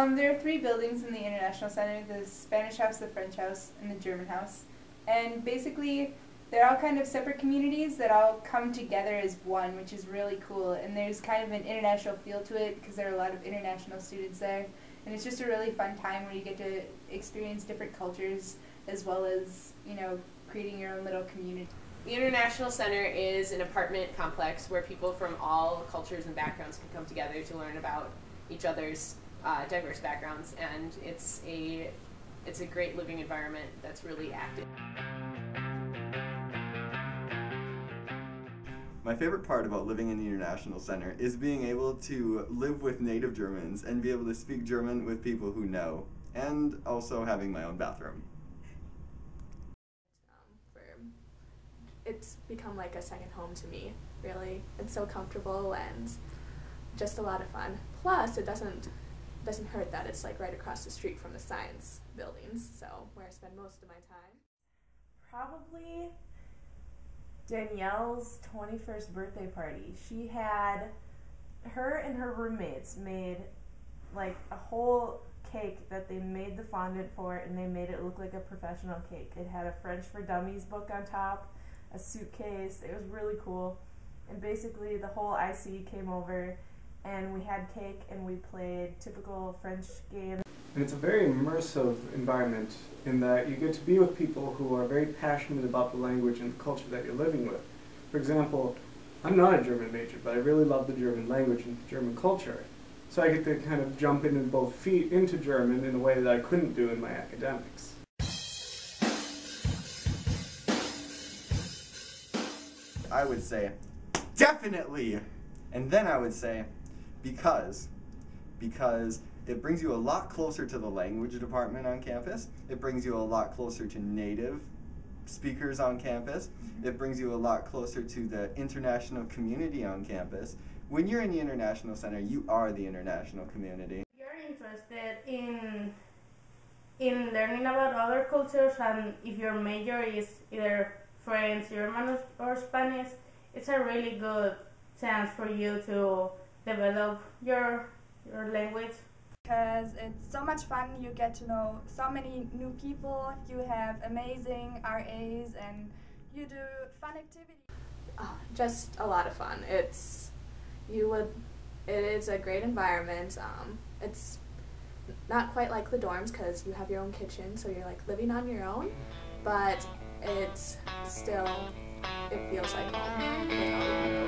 There are three buildings in the International Center: the Spanish House, the French House, and the German House. And basically, they're all kind of separate communities that all come together as one, which is really cool. And there's kind of an international feel to it because there are a lot of international students there. And it's just a really fun time where you get to experience different cultures as well as, creating your own little community. The International Center is an apartment complex where people from all cultures and backgrounds can come together to learn about each other's diverse backgrounds, and it's a great living environment that's really active. My favorite part about living in the International Center is being able to live with native Germans and be able to speak German with people who know, and also having my own bathroom. It's become like a second home to me, really. It's so comfortable and just a lot of fun. Plus, it doesn't hurt that it's like right across the street from the science buildings, so where I spend most of my time. Probably Danielle's 21st birthday party. Her and her roommates made like a whole cake that they made the fondant for, and they made it look like a professional cake. It had a French for Dummies book on top, a suitcase. It was really cool. And basically the whole IC came over and we had cake and we played typical French games. And it's a very immersive environment in that you get to be with people who are very passionate about the language and the culture that you're living with. For example, I'm not a German major, but I really love the German language and German culture. So I get to kind of jump in with both feet into German in a way that I couldn't do in my academics. I would say, definitely! And then I would say, because it brings you a lot closer to the language department on campus. It brings you a lot closer to native speakers on campus. It brings you a lot closer to the international community on campus. When you're in the International Center, you are the international community. If you're interested in learning about other cultures, and if your major is either French, German, or Spanish, it's a really good chance for you to develop your language. Because it's so much fun, you get to know so many new people, you have amazing RAs, and you do fun activities. Oh, just a lot of fun. It is a great environment. It's not quite like the dorms because you have your own kitchen, so you're like living on your own, but it feels like home.